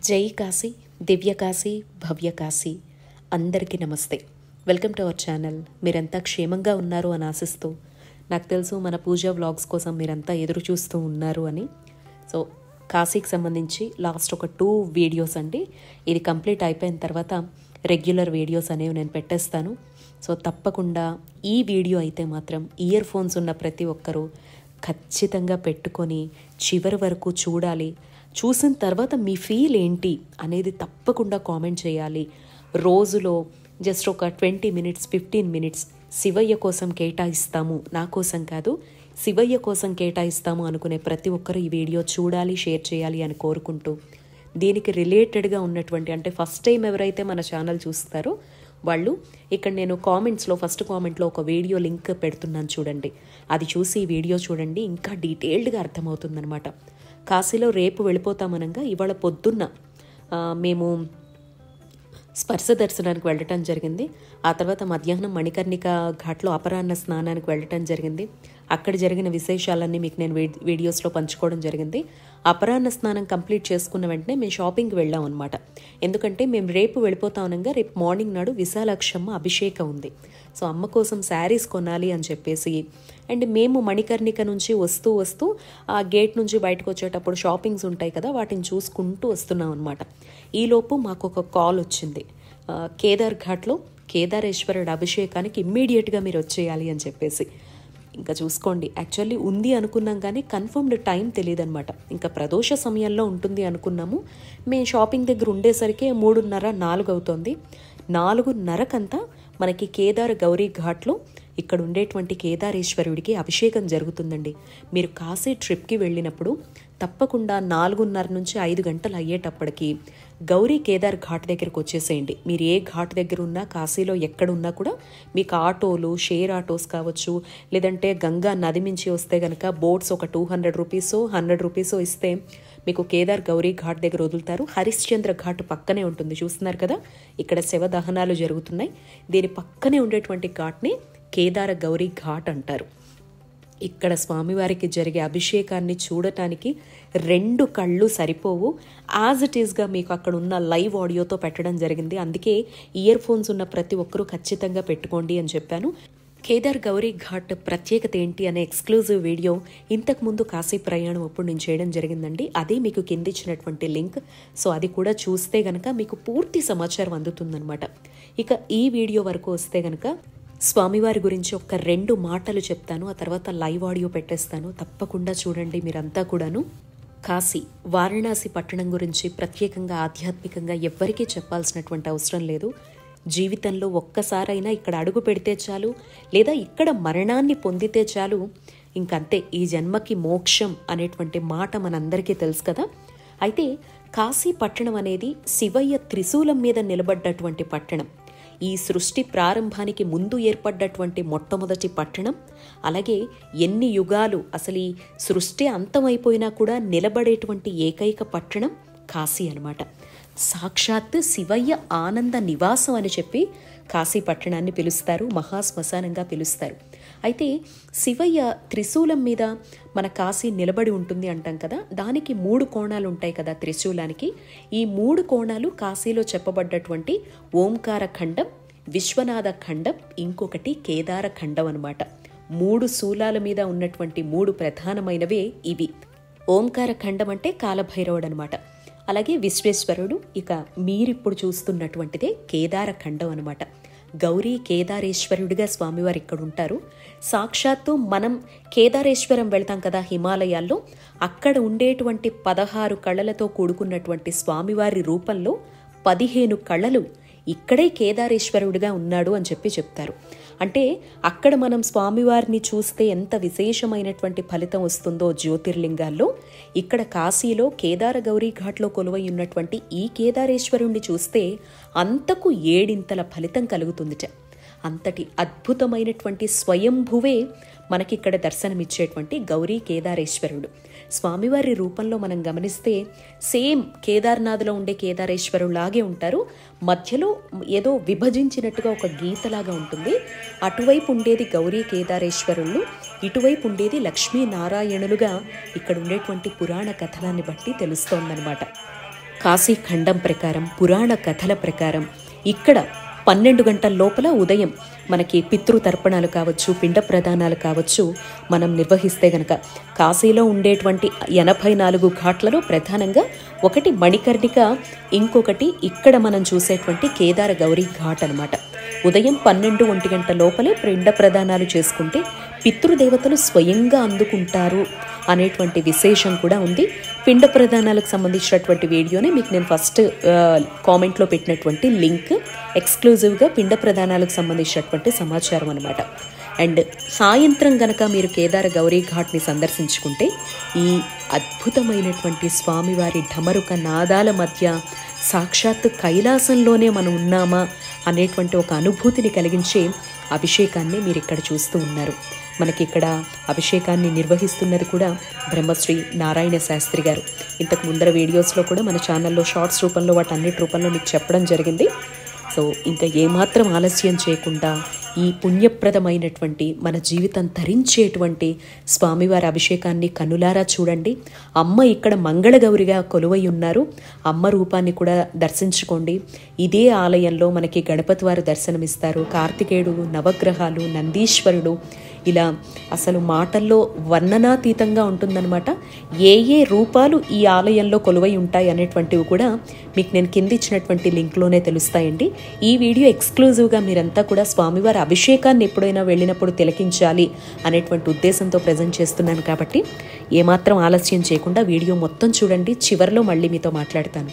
జై కాశీ, దివ్య కాశీ, భవ్య కాశీ అందరికీ నమస్తే. Welcome to our channel. మీరంతా క్షేమంగా ఉన్నారు అని ఆశిస్తూ, నాకు తెలుసు మన పూజ వ్లాగ్స్ కోసం మీరంతా ఎదురు చూస్తూ ఉన్నారు అని. సో కాశీకి సంబంధించి లాస్ట్ ఒక 2 వీడియోస్ అండి. ఇది కంప్లీట్ అయిపోయిన తర్వాత రెగ్యులర్ వీడియోస్ అనేవి నేను పెట్టేస్తాను. సో తప్పకుండా ఈ వీడియో అయితే మాత్రం ఇయర్ ఫోన్స్ ఉన్న ప్రతి ఒక్కరూ ఖచ్చితంగా పెట్టుకొని చివరి వరకు చూడాలి. చూసిన తర్వాత మీ ఫీల్ ఏంటి అనేది తప్పకుండా కామెంట్ చేయాలి. రోజులో జస్ట్ ఒక 20 మినిట్స్ 15 మినిట్స్ శివయ్య కోసం కేటాయిస్తాము, నా కోసం కాదు శివయ్య కోసం కేటాయిస్తాము అనుకునే ప్రతి ఒక్కరు ఈ వీడియో చూడాలి, షేర్ చేయాలి అని కోరుకుంటూ, దీనికి రిలేటెడ్గా ఉన్నటువంటి అంటే ఫస్ట్ టైం ఎవరైతే మన ఛానల్ చూస్తారో వాళ్ళు ఇక్కడ నేను కామెంట్స్లో ఫస్ట్ కామెంట్లో ఒక వీడియో లింక్ పెడుతున్నాను చూడండి. అది చూసి ఈ వీడియో చూడండి, ఇంకా డీటెయిల్డ్గా అర్థమవుతుందనమాట. కాశీలో రేపు వెళ్ళిపోతామనగా ఇవాళ పొద్దున్న మేము స్పర్శ దర్శనానికి వెళ్ళటం జరిగింది. ఆ తర్వాత మధ్యాహ్నం మణికర్ణిక ఘాట్లో అపరాహ్న స్నానానికి వెళ్ళటం జరిగింది. అక్కడ జరిగిన విశేషాలన్నీ మీకు నేను వీడియోస్లో పంచుకోవడం జరిగింది. అపరాహ్న స్నానం కంప్లీట్ చేసుకున్న వెంటనే మేము షాపింగ్కి వెళ్ళాం అనమాట. ఎందుకంటే మేము రేపు వెళ్ళిపోతామనగా రేపు మార్నింగ్ నాడు విశాలాక్షమ్మ అభిషేకం ఉంది. సో అమ్మ కోసం శారీస్ కొనాలి అని చెప్పేసి, అండ్ మేము మణికర్ణిక నుంచి వస్తూ ఆ గేట్ నుంచి బయటకు వచ్చేటప్పుడు షాపింగ్స్ ఉంటాయి కదా, వాటిని చూసుకుంటూ వస్తున్నాం అనమాట. ఈలోపు మాకు ఒక కాల్ వచ్చింది. కేదార్ ఘాట్లో కేదారేశ్వరుడు అభిషేకానికి ఇమ్మీడియట్గా మీరు వచ్చేయాలి అని చెప్పేసి. ఇంకా చూసుకోండి, యాక్చువల్లీ ఉంది అనుకున్నాం కానీ కన్ఫర్మ్డ్ టైం తెలియదు అనమాట. ఇంకా ప్రదోష సమయంలో ఉంటుంది అనుకున్నాము. మేము షాపింగ్ దగ్గర ఉండేసరికి 3:30, 4 అవుతుంది. 4:30కంతా మనకి కేదార్ గౌరీ ఘాట్లో ఇక్కడ ఉండేటువంటి కేదారేశ్వరుడికి అభిషేకం జరుగుతుందండి. మీరు కాశీ ట్రిప్కి వెళ్ళినప్పుడు తప్పకుండా 4:30 నుంచి 5 గంటలు అయ్యేటప్పటికి గౌరీ కేదార్ ఘాట్ దగ్గరికి వచ్చేసేయండి. మీరు ఏ ఘాట్ దగ్గర ఉన్నా కాశీలో ఎక్కడున్నా కూడా మీకు ఆటోలు, షేర్ ఆటోస్ కావచ్చు, లేదంటే గంగా నది మించి వస్తే కనుక బోట్స్ ఒక 200 రూపీసో 100 రూపీసో ఇస్తే మీకు కేదార్ గౌరీ ఘాట్ దగ్గర వదులుతారు. హరిశ్చంద్ర ఘాట్ పక్కనే ఉంటుంది, చూస్తున్నారు కదా, ఇక్కడ శవ దహనాలు జరుగుతున్నాయి. దీని పక్కనే ఉండేటువంటి ఘాట్ని కేదార గౌరీ ఘాట్ అంటారు. ఇక్కడ స్వామివారికి జరిగే అభిషేకాన్ని చూడటానికి 2 కళ్ళు సరిపోవు. యాజ్ ఇట్ ఈస్గా మీకు అక్కడ ఉన్న లైవ్ ఆడియోతో పెట్టడం జరిగింది. అందుకే ఇయర్ ఫోన్స్ ఉన్న ప్రతి ఒక్కరూ ఖచ్చితంగా పెట్టుకోండి అని చెప్పాను. కేదార్ గౌరీ ఘాట్ ప్రత్యేకత ఏంటి అనే ఎక్స్క్లూజివ్ వీడియో ఇంతకుముందు కాశీ ప్రయాణం అప్పుడు నేను చేయడం జరిగిందండి. అదే మీకు కింద ఇచ్చినటువంటి లింక్. సో అది కూడా చూస్తే గనక మీకు పూర్తి సమాచారం అందుతుందన్నమాట. ఇక ఈ వీడియో వరకు వస్తే గనక స్వామివారి గురించి ఒక 2 మాటలు చెప్తాను, ఆ తర్వాత లైవ్ ఆడియో పెట్టేస్తాను. తప్పకుండా చూడండి మీరంతా కూడాను. కాశీ, వారణాసి పట్టణం గురించి ప్రత్యేకంగా ఆధ్యాత్మికంగా ఎవ్వరికీ చెప్పాల్సినటువంటి అవసరం లేదు. జీవితంలో ఒక్కసారైనా ఇక్కడ అడుగు పెడితే చాలు, లేదా ఇక్కడ మరణాన్ని పొందితే చాలు, ఇంకంతే, ఈ జన్మకి మోక్షం అనేటువంటి మాట మనందరికీ తెలుసు కదా. అయితే కాశీ పట్టణం అనేది శివయ్య త్రిశూలం మీద నిలబడ్డటువంటి పట్టణం. ఈ సృష్టి ప్రారంభానికి ముందు ఏర్పడ్డటువంటి మొట్టమొదటి పట్టణం. అలాగే ఎన్ని యుగాలు అసలు ఈ సృష్టి అంతమైపోయినా కూడా నిలబడేటువంటి ఏకైక పట్టణం కాశీ అనమాట. సాక్షాత్ శివయ్య ఆనంద నివాసం అని చెప్పి కాశీ పట్టణాన్ని పిలుస్తారు, మహాశ్మశానంగా పిలుస్తారు. అయితే శివయ్య త్రిశూలం మీద మన కాశీ నిలబడి ఉంటుంది అంటాం కదా, దానికి 3 కోణాలు ఉంటాయి కదా త్రిశూలానికి. ఈ 3 కోణాలు కాశీలో చెప్పబడ్డటువంటి ఓంకార ఖండం, విశ్వనాథ ఖండం, ఇంకొకటి కేదార ఖండం అనమాట. 3 శూలాల మీద ఉన్నటువంటి 3 ప్రధానమైనవే ఇవి. ఓంకార ఖండం అంటే కాలభైరవుడు అనమాట. అలాగే విశ్వేశ్వరుడు, ఇక మీరిప్పుడు చూస్తున్నటువంటిదే కేదార ఖండం అనమాట. గౌరీ కేదారేశ్వరుడిగా స్వామివారు ఇక్కడ ఉంటారు. సాక్షాత్తు మనం కేదారేశ్వరం వెళ్తాం కదా హిమాలయాల్లో, అక్కడ ఉండేటువంటి 16 కళలతో కూడుకున్నటువంటి స్వామివారి రూపంలో 15 కళలు ఇక్కడే కేదారేశ్వరుడిగా ఉన్నాడు అని చెప్పి చెప్తారు. అంటే అక్కడ మనం స్వామివారిని చూస్తే ఎంత విశేషమైనటువంటి ఫలితం వస్తుందో జ్యోతిర్లింగాల్లో, ఇక్కడ కాశీలో కేదార గౌరీ ఘాట్లో కొలువై ఉన్నటువంటి ఈ కేదారేశ్వరుణ్ణి చూస్తే అంతకు 7 ఫలితం కలుగుతుందిట. అంతటి అద్భుతమైనటువంటి స్వయంభువే మనకిక్కడ దర్శనమిచ్చేటువంటి గౌరీ కేదారేశ్వరుడు. స్వామివారి రూపంలో మనం గమనిస్తే సేమ్ కేదార్నాథ్లో ఉండే కేదారేశ్వరులాగే ఉంటారు. మధ్యలో ఏదో విభజించినట్టుగా ఒక గీతలాగా ఉంటుంది. అటువైపు ఉండేది గౌరీ కేదారేశ్వరులు, ఇటువైపు ఉండేది లక్ష్మీనారాయణులుగా ఇక్కడ ఉండేటువంటి పురాణ కథనాన్ని బట్టి తెలుస్తోందనమాట. కాశీఖండం ప్రకారం, పురాణ కథల ప్రకారం ఇక్కడ 12 గంటల లోపల ఉదయం మనకి పితృతర్పణాలు కావచ్చు, పిండ ప్రదానాలు కావచ్చు మనం నిర్వహిస్తే గనక కాశీలో ఉండేటువంటి 84 ఘాట్లలో ప్రధానంగా ఒకటి మణికర్ణిక, ఇంకొకటి ఇక్కడ మనం చూసేటువంటి కేదార గౌరీ ఘాట్ అనమాట. ఉదయం 12-1 గంట లోపలే పిండ ప్రదానాలు చేసుకుంటే పితృదేవతలు స్వయంగా అందుకుంటారు అనేటువంటి విశేషం కూడా ఉంది. పిండ ప్రదానాలకు సంబంధించినటువంటి వీడియోని మీకు నేను ఫస్ట్ కామెంట్లో పెట్టినటువంటి లింక్, ఎక్స్క్లూజివ్గా పిండ ప్రదానాలకు సంబంధించినటువంటి సమాచారం అనమాట. అండ్ సాయంత్రం గనక మీరు కేదార గౌరీ ఘాట్ని సందర్శించుకుంటే ఈ అద్భుతమైనటువంటి స్వామివారి ఢమరుక నాదాల మధ్య సాక్షాత్ కైలాసంలోనే మనం ఉన్నామా అనేటువంటి ఒక అనుభూతిని కలిగించే అభిషేకాన్ని మీరు ఇక్కడ చూస్తూ ఉన్నారు. మనకి ఇక్కడ అభిషేకాన్ని నిర్వహిస్తున్నది కూడా బ్రహ్మశ్రీ నారాయణ శాస్త్రి గారు. ఇంతకు ముందర వీడియోస్లో కూడా మన ఛానల్లో షార్ట్స్ రూపంలో వాటన్నిటి రూపంలో మీకు చెప్పడం జరిగింది. సో ఇంకా ఏమాత్రం ఆలస్యం చేయకుండా ఈ పుణ్యప్రదమైనటువంటి మన జీవితం తరించేటువంటి స్వామివారి అభిషేకాన్ని కనులారా చూడండి. అమ్మ ఇక్కడ మంగళగౌరిగా కొలువై ఉన్నారు. అమ్మ రూపాన్ని కూడా దర్శించుకోండి. ఇదే ఆలయంలో మనకి గణపతి వారు దర్శనమిస్తారు. కార్తికేయుడు, నవగ్రహాలు, నందీశ్వరుడు, ఇలా అసలు మాటల్లో వర్ణనాతీతంగా ఉంటుందన్నమాట. ఏ ఏ రూపాలు ఈ ఆలయంలో కొలువై ఉంటాయి అనేటువంటివి కూడా మీకు నేను కింద ఇచ్చినటువంటి లింక్లోనే తెలుస్తాయండి. ఈ వీడియో ఎక్స్క్లూజివ్గా మీరంతా కూడా స్వామివారి అభిషేకాన్ని ఎప్పుడైనా వెళ్ళినప్పుడు తిలకించాలి అనేటువంటి ఉద్దేశంతో ప్రజెంట్ చేస్తున్నాను కాబట్టి ఏమాత్రం ఆలస్యం చేయకుండా వీడియో మొత్తం చూడండి. చివరిలో మళ్ళీ మీతో మాట్లాడతాను.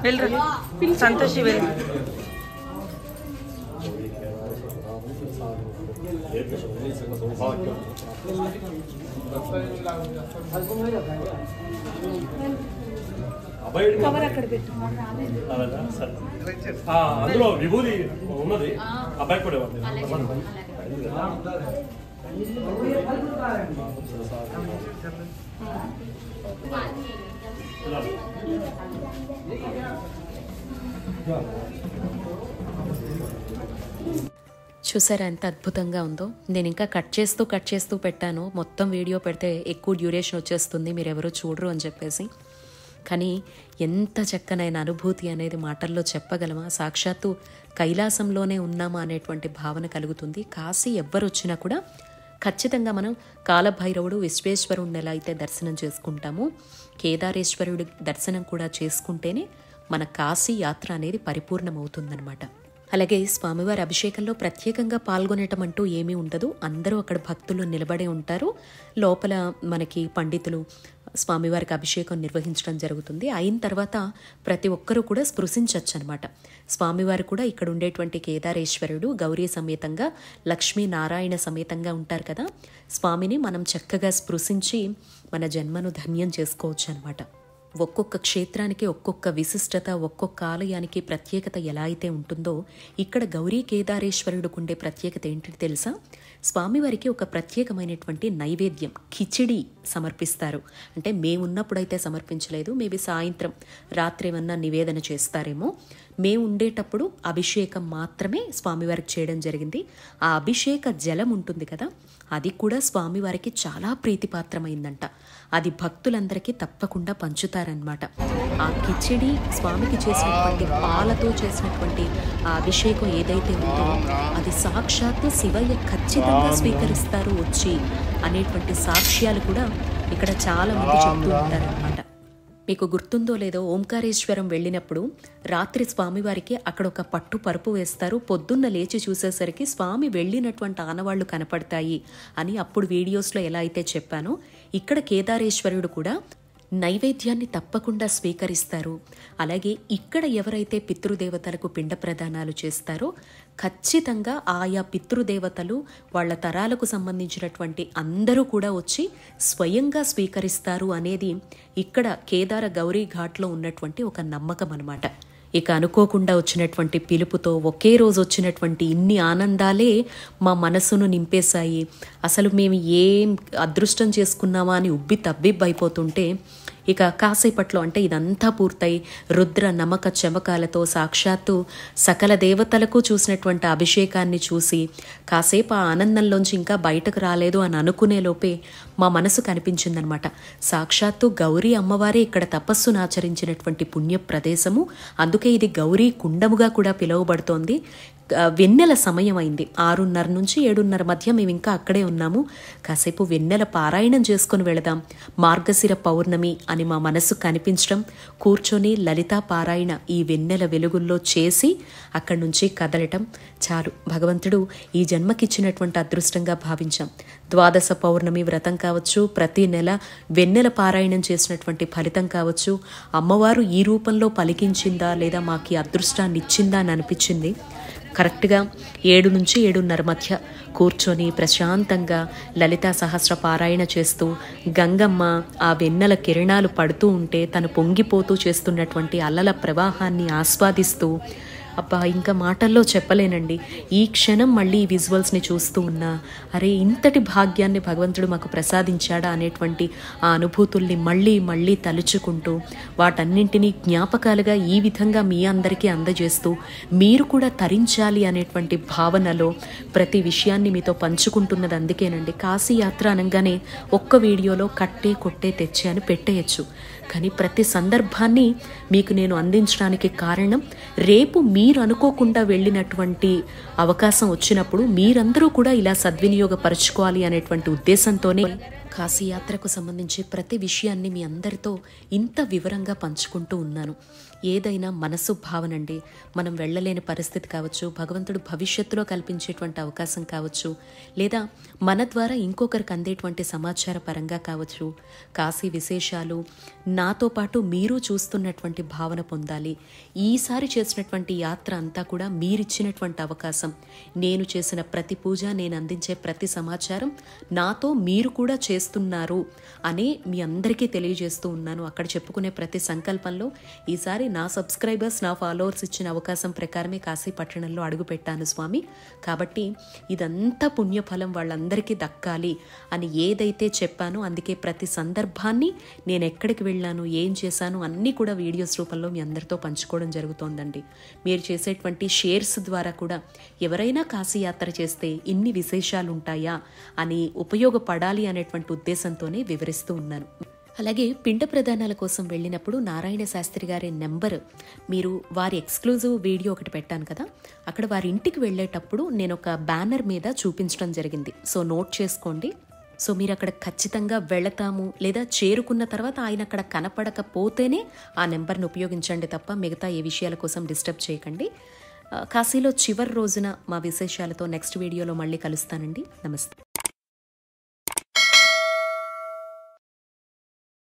వెళ్ళరా సంతోషి వెళ్ళి కవర్ అక్కడ పెట్టు. అందులో విభూది ఉన్నది అబ్బాయి కూడా చూసారా ఎంత అద్భుతంగా ఉందో. నేను ఇంకా కట్ చేస్తూ పెట్టాను. మొత్తం వీడియో పెడితే ఎక్కువ డ్యూరేషన్ వచ్చేస్తుంది, మీరు ఎవరో చూడరు అని చెప్పేసి. కానీ ఎంత చక్కనైన అనుభూతి అనేది మాటల్లో చెప్పగలమా? సాక్షాత్తు కైలాసంలోనే ఉన్నామా అనేటువంటి భావన కలుగుతుంది. కాశీ ఎవ్వరు వచ్చినా కూడా ఖచ్చితంగా మనం కాలభైరవుడు, విశ్వేశ్వరుడిని ఎలా అయితే దర్శనం చేసుకుంటామో కేదారేశ్వరుడి దర్శనం కూడా చేసుకుంటేనే మన కాశీ యాత్ర అనేది పరిపూర్ణమవుతుందన్నమాట. అలాగే స్వామివారి అభిషేకంలో ప్రత్యేకంగా పాల్గొనటం అంటూ ఏమీ ఉండదు. అందరూ అక్కడ భక్తులు నిలబడే ఉంటారు. లోపల మనకి పండితులు స్వామివారికి అభిషేకం నిర్వహించడం జరుగుతుంది. అయిన తర్వాత ప్రతి ఒక్కరూ కూడా స్పృశించవచ్చు అనమాట. స్వామివారు కూడా ఇక్కడ ఉండేటువంటి కేదారేశ్వరుడు గౌరీ సమేతంగా, లక్ష్మీనారాయణ సమేతంగా ఉంటారు కదా. స్వామిని మనం చక్కగా స్పృశించి మన జన్మను ధన్యం చేసుకోవచ్చు అనమాట. ఒక్కొక్క క్షేత్రానికి ఒక్కొక్క విశిష్టత, ఒక్కొక్క ఆలయానికి ప్రత్యేకత ఎలా అయితే ఉంటుందో ఇక్కడ గౌరీ కేదారేశ్వరుడికి ఉండే ప్రత్యేకత ఏంటి తెలుసా? స్వామివారికి ఒక ప్రత్యేకమైనటువంటి నైవేద్యం కిచిడి సమర్పిస్తారు. అంటే మేమున్నప్పుడైతే సమర్పించలేదు, మేబీ సాయంత్రం రాత్రి ఏమన్నా నివేదన చేస్తారేమో. మేము ఉండేటప్పుడు అభిషేకం మాత్రమే స్వామివారికి చేయడం జరిగింది. ఆ అభిషేక జలం ఉంటుంది కదా, అది కూడా స్వామివారికి చాలా ప్రీతిపాత్రమైందంట. అది భక్తులందరికీ తప్పకుండా పంచుతారనమాట. ఆ కిచిడి స్వామికి చేసినటువంటి పాలతో చేసినటువంటి ఆ అభిషేకం ఏదైతే ఉందో అది సాక్షాత్తు శివయ్య ఖచ్చితంగా స్వీకరిస్తారు వచ్చి అనేటువంటి సాక్ష్యాలు కూడా ఇక్కడ చాలా మంది చెప్తూ ఉంటారనమాట. మీకు గుర్తుందో లేదో, ఓంకారేశ్వరం వెళ్ళినప్పుడు రాత్రి స్వామివారికి అక్కడ ఒక పట్టు పరుపు వేస్తారు. పొద్దున్న లేచి చూసేసరికి స్వామి వెళ్ళినటువంటి ఆనవాళ్లు కనపడతాయి అని అప్పుడు వీడియోస్లో ఎలా అయితే చెప్పానో, ఇక్కడ కేదారేశ్వరుడు కూడా నైవేద్యాన్ని తప్పకుండా స్వీకరిస్తారు. అలాగే ఇక్కడ ఎవరైతే పితృదేవతలకు పిండ ప్రదానాలు చేస్తారో ఖచ్చితంగా ఆయా పితృదేవతలు వాళ్ళ తరాలకు సంబంధించినటువంటి అందరూ కూడా వచ్చి స్వయంగా స్వీకరిస్తారు అనేది ఇక్కడ కేదార గౌరీ ఘాట్లో ఉన్నటువంటి ఒక నమ్మకం అన్నమాట. ఇక అనుకోకుండా వచ్చినటువంటి పిలుపుతో ఒకే రోజు వచ్చినటువంటి ఇన్ని ఆనందాలే మా మనసును నింపేశాయి. అసలు మేము ఏం అదృష్టం చేసుకున్నామా అని ఉబ్బి తబ్బిబ్బైపోతుంటే ఇక కాసేపట్లో అంటే ఇదంతా పూర్తయి రుద్ర నమక చమకాలతో సాక్షాత్తు సకల దేవతలకు చూసినటువంటి అభిషేకాన్ని చూసి కాసేపు ఆ ఆనందంలోంచి ఇంకా బయటకు రాలేదు అని అనుకునే లోపే మా మనసు కనిపించిందనమాట. సాక్షాత్తు గౌరీ అమ్మవారే ఇక్కడ తపస్సును ఆచరించినటువంటి పుణ్య ప్రదేశము. అందుకే ఇది గౌరీ కుండముగా కూడా పిలువబడుతోంది. వెన్నెల సమయం అయింది. 6:30 నుంచి 7:30 మధ్య మేము ఇంకా అక్కడే ఉన్నాము. కాసేపు వెన్నెల పారాయణం చేసుకుని వెళదాం, మార్గశిర పౌర్ణమి అని మా మనసు కనిపించడం, కూర్చొని లలితా పారాయణ ఈ వెన్నెల వెలుగుల్లో చేసి అక్కడి నుంచి కదలటం చాలు భగవంతుడు ఈ జన్మకిచ్చినటువంటి అదృష్టంగా భావించాం. ద్వాదశ పౌర్ణమి వ్రతం కావచ్చు, ప్రతి నెల వెన్నెల పారాయణం చేసినటువంటి ఫలితం కావచ్చు, అమ్మవారు ఈ రూపంలో పలికించిందా లేదా మాకు అదృష్టాన్ని ఇచ్చిందా అని అనిపించింది. కరెక్ట్గా 7 నుంచి 7:30 మధ్య కూర్చొని ప్రశాంతంగా లలితా సహస్ర పారాయణ చేస్తూ గంగమ్మ ఆ వెన్నెల కిరణాలు పడుతూ ఉంటే తను పొంగిపోతూ చేస్తున్నటువంటి అలల ప్రవాహాన్ని ఆస్వాదిస్తూ అబ్బా ఇంకా మాటల్లో చెప్పలేనండి. ఈ క్షణం మళ్ళీ ఈ విజువల్స్ని చూస్తూ ఉన్నా అరే ఇంతటి భాగ్యాన్ని భగవంతుడు మాకు ప్రసాదించాడా అనేటువంటి ఆ అనుభూతుల్ని మళ్ళీ మళ్ళీ తలుచుకుంటూ వాటన్నింటినీ జ్ఞాపకాలుగా ఈ విధంగా మీ అందరికీ అందజేస్తూ మీరు కూడా తరించాలి అనేటువంటి భావనలో ప్రతి విషయాన్ని మీతో పంచుకుంటున్నది అందుకేనండి. కాశీ యాత్ర అనగానే ఒక్క వీడియోలో కట్టే కొట్టే తెచ్చే అని పెట్టేయచ్చు, కానీ ప్రతి సందర్భాన్ని మీకు నేను అందించడానికి కారణం రేపు మీరు అనుకోకుండా వెళ్ళినటువంటి అవకాశం వచ్చినప్పుడు మీరందరూ కూడా ఇలా సద్వినియోగపరచుకోవాలి అనేటువంటి ఉద్దేశంతోనే కాశీయాత్రకు సంబంధించి ప్రతి విషయాన్ని మీ అందరితో ఇంత వివరంగా పంచుకుంటూ ఉన్నాను. ఏదైనా మనసు భావనండి. మనం వెళ్ళలేని పరిస్థితి కావచ్చు, భగవంతుడు భవిష్యత్తులో కల్పించేటువంటి అవకాశం కావచ్చు, లేదా మన ద్వారా ఇంకొకరికి అందేటువంటి సమాచార పరంగా కావచ్చు, కాశీ విశేషాలు నాతో పాటు మీరు చూస్తున్నటువంటి భావన పొందాలి. ఈసారి చేసినటువంటి యాత్ర అంతా కూడా మీరిచ్చినటువంటి అవకాశం. నేను చేసిన ప్రతి పూజ, నేను అందించే ప్రతి సమాచారం నాతో మీరు కూడా చేస్తున్నారు అని మీ అందరికీ తెలియజేస్తూ ఉన్నాను. అక్కడ చెప్పుకునే ప్రతి సంకల్పంలో ఈసారి నా సబ్స్క్రైబర్స్, నా ఫాలోవర్స్ ఇచ్చిన అవకాశం ప్రకారమే కాశీ పట్టణంలో అడుగుపెట్టాను స్వామి. కాబట్టి ఇదంతా పుణ్యఫలం వాళ్ళందరికీ దక్కాలి అని ఏదైతే చెప్పానో అందుకే ప్రతి సందర్భాన్ని నేను ఎక్కడికి వెళ్ళాను, ఏం చేశాను అన్నీ కూడా వీడియోస్ రూపంలో మీ అందరితో పంచుకోవడం జరుగుతోందండి. మీరు చేసేటువంటి షేర్స్ ద్వారా కూడా ఎవరైనా కాశీ యాత్ర చేస్తే ఇన్ని విశేషాలు ఉంటాయా అని ఉపయోగపడాలి అనేటువంటి ఉద్దేశంతోనే వివరిస్తూ ఉన్నాను. అలాగే పిండ ప్రదానాల కోసం వెళ్ళినప్పుడు నారాయణ శాస్త్రి గారి నెంబర్, మీరు వారి ఎక్స్క్లూజివ్ వీడియో ఒకటి పెట్టాను కదా, అక్కడ వారి ఇంటికి వెళ్ళేటప్పుడు నేను ఒక బ్యానర్ మీద చూపించడం జరిగింది. సో నోట్ చేసుకోండి. సో మీరు అక్కడ ఖచ్చితంగా వెళతాము, లేదా చేరుకున్న తర్వాత ఆయన అక్కడ కనపడకపోతేనే ఆ నెంబర్ని ఉపయోగించండి తప్ప మిగతా ఏ విషయాల కోసం డిస్టర్బ్ చేయకండి. కాశీలో చివరి రోజున మా విశేషాలతో నెక్స్ట్ వీడియోలో మళ్ళీ కలుస్తానండి. నమస్తే.